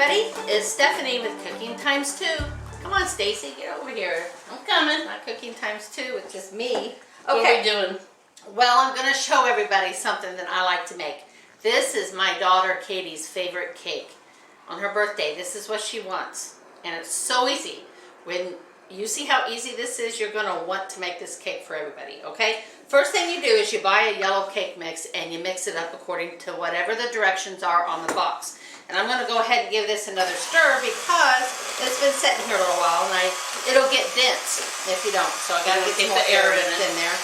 everybody, it's Stephanie with Cooking Times 2. Come on, Stacy, get over here. I'm coming. Not Cooking Times 2, it's just me. What are we doing? Well, I'm going to show everybody something that I like to make. This is my daughter Katie's favorite cake. On her birthday, this is what she wants. And it's so easy. When you see how easy this is, you're going to want to make this cake for everybody, okay? First thing you do is you buy a yellow cake mix and you mix it up according to whatever the directions are on the box. And I'm going to go ahead and give this another stir because it's been sitting here a little while and it'll get dense if you don't. So I got to get some more air in there.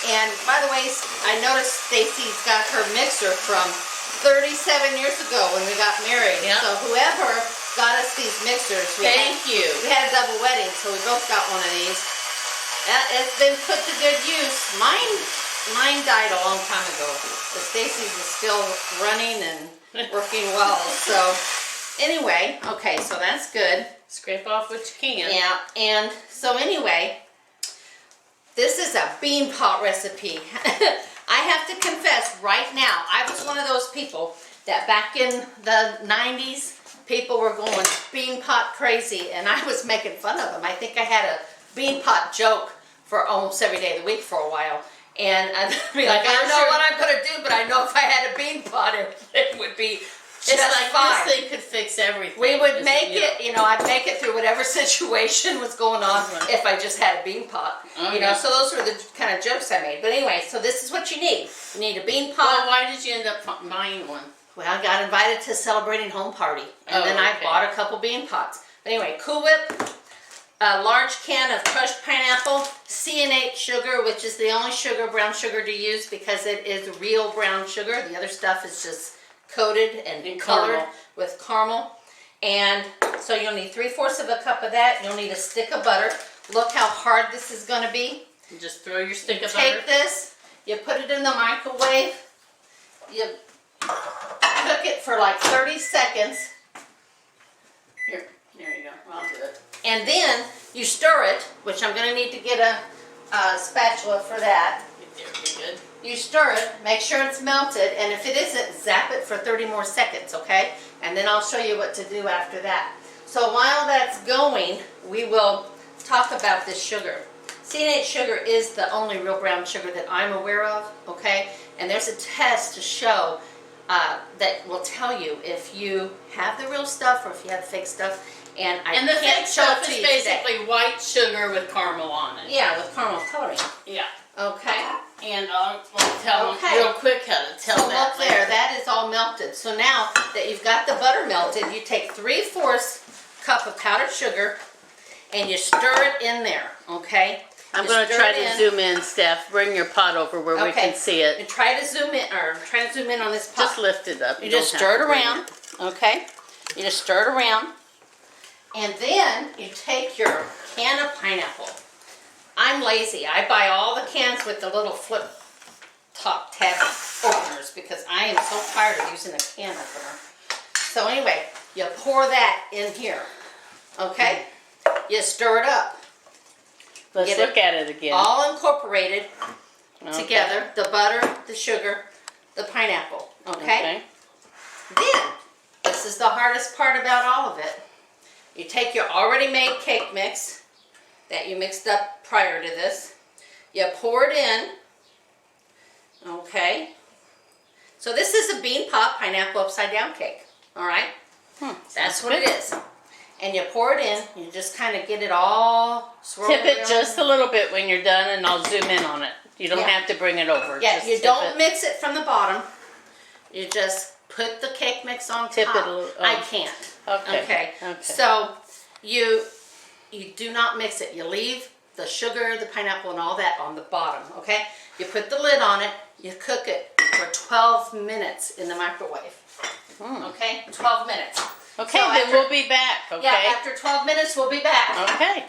And by the way, I noticed Stacy's got her mixer from 37 years ago when we got married. Yep. So whoever got us these mixers, we had a double wedding, so we both got one of these. It's been put to good use. Mine died a long time ago, but Stacy's is still running and working well. So anyway, okay, so that's good. Scrape off what you can. Yeah, and so anyway, this is a bean pot recipe. I have to confess right now, I was one of those people that back in the 90s, people were going bean pot crazy, and I was making fun of them. I think I had a bean pot joke for almost every day of the week for a while. And I'd be like, I don't know what I'm going to do, but I know if I had a bean pot, it would be just like fine. This thing could fix everything. We would make it, you know, I'd make it through whatever situation was going on if I just had a bean pot. You know, so those were the kind of jokes I made. But anyway, so this is what you need. You need a bean pot. Well, why did you end up buying one? Well, I got invited to a celebrating home party, and then I bought a couple bean pots. But anyway, Cool Whip, a large can of crushed pineapple, C&H sugar, which is the only brown sugar to use because it is real brown sugar. The other stuff is just coated and colored with caramel. And so you'll need 3/4 of a cup of that. You'll need a stick of butter. Look how hard this is going to be. You just throw your stick of butter. Take this, you put it in the microwave, you cook it for like 30 seconds. Here, there you go. I'll do it. And then you stir it, which I'm going to need to get a spatula for that. There, you're good. You stir it, make sure it's melted, and if it isn't, zap it for 30 more seconds, okay? And then I'll show you what to do after that. So while that's going, we will talk about this sugar. C&H sugar is the only real brown sugar that I'm aware of, okay? And there's a test to show that will tell you if you have the real stuff or if you have fake stuff. And the fake stuff is basically white sugar with caramel on it. Yeah, with caramel coloring. Yeah. Okay. And I'll tell them real quick how to tell that. Look there, that is all melted. So now that you've got the butter melted, you take 3/4 cup of powdered sugar and you stir it in there, okay? I'm going to try to zoom in, Steph. Bring your pot over where we can see it. And try to zoom in, on this pot. Just lift it up. You just stir it around, okay? You just stir it around. And then you take your can of pineapple. I'm lazy. I buy all the cans with the little flip top tab openers because I am so tired of using a can opener. So anyway, you pour that in here, okay? You stir it up. Let's look at it again. All incorporated together, the butter, the sugar, the pineapple, okay? Then, this is the hardest part about all of it. You take your already made cake mix that you mixed up prior to this. You pour it in, okay? So this is a bean pot pineapple upside down cake, all right? That's what it is. And you pour it in, you just kind of get it all swirled Tip it just a little bit when you're done and I'll zoom in on it. You don't have to bring it over. Yeah, just you don't mix it from the bottom. You just put the cake mix on top. Tip it a little. I can't. Okay. So you do not mix it. You leave the sugar, the pineapple, and all that on the bottom, okay? You put the lid on it. You cook it for 12 minutes in the microwave. Okay? 12 minutes. Okay, so then we'll be back, okay? Yeah, after 12 minutes, we'll be back. Okay.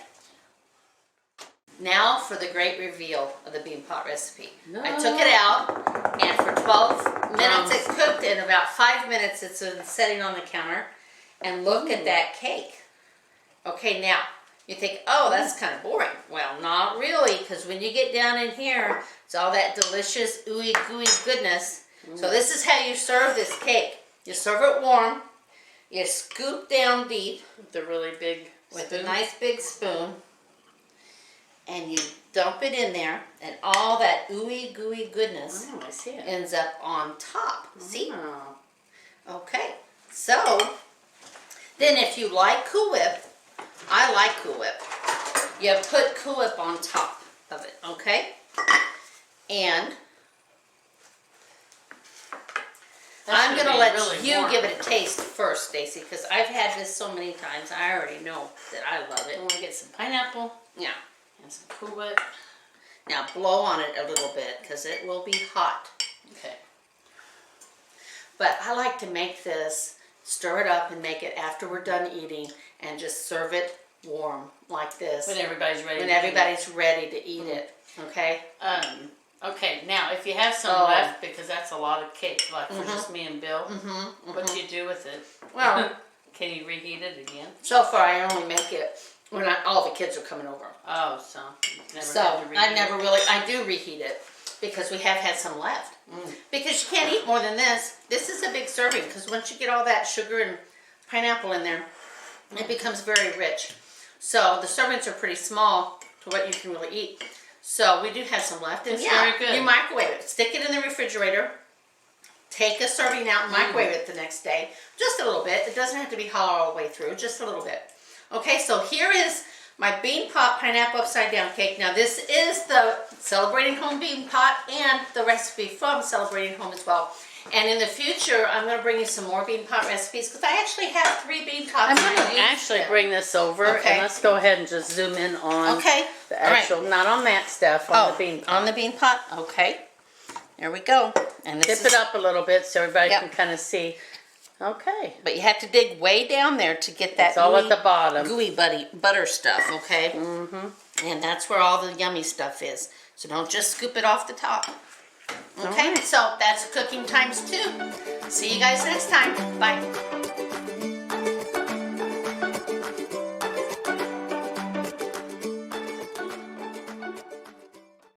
Now for the great reveal of the bean pot recipe. I took it out, and for 12 minutes it cooked. In about 5 minutes, it's sitting on the counter. And look at that cake. Okay, now, you think, oh, that's kind of boring. Well, not really, because when you get down in here, it's all that delicious, ooey gooey goodness. So this is how you serve this cake. You serve it warm. You scoop down deep The really big with spoon. a nice big spoon, and you dump it in there, and all that ooey gooey goodness Oh, I see it. ends up on top. See? Oh. Okay. So then, if you like Cool Whip, I like Cool Whip. You put Cool Whip on top of it. Okay. And I'm going to let you give it a taste first, Stacy, because I've had this so many times. I already know that I love it. I'm gonna get some pineapple Yeah. and some Cool Whip. Now blow on it a little bit because it will be hot. Okay. But I like to make this, stir it up and make it after we're done eating and just serve it warm like this. When everybody's ready. When to eat it. everybody's ready to eat it. Okay? Okay, now if you have some Oh. left, because that's a lot of cake, like for just me and Bill, what do you do with it? Well, Can you reheat it again? so far I only make it when all the kids are coming over. Oh, so you've never So had to reheat I never really, I do reheat it because we have had some left. Because you can't eat more than this. This is a big serving because once you get all that sugar and pineapple in there, it becomes very rich. So the servings are pretty small to what you can really eat. So we do have some left. And It's yeah, very good. you microwave it. Stick it in the refrigerator. Take a serving out and microwave it the next day. Just a little bit. It doesn't have to be hot all the way through. Just a little bit. Okay, so here is my bean pot pineapple upside down cake. Now this is the Celebrating Home bean pot and the recipe from Celebrating Home as well. And in the future, I'm going to bring you some more bean pot recipes because I actually have 3 bean pots. I'm and I going to use actually them. bring this over Okay. and let's go ahead and just zoom in on Okay. the All right. actual, not on that stuff, on the bean pot. On the bean pot? Okay. There we go. And this Tip is, it up a little bit so everybody Yep. can kind of see. Okay. but you have to dig way down there to get that It's all at gooey- the bottom. gooey butter stuff, okay? Mm-hmm. And that's where all the yummy stuff is. So don't just scoop it off the top. Okay, Alright. so that's cooking times 2. See you guys next time. Bye.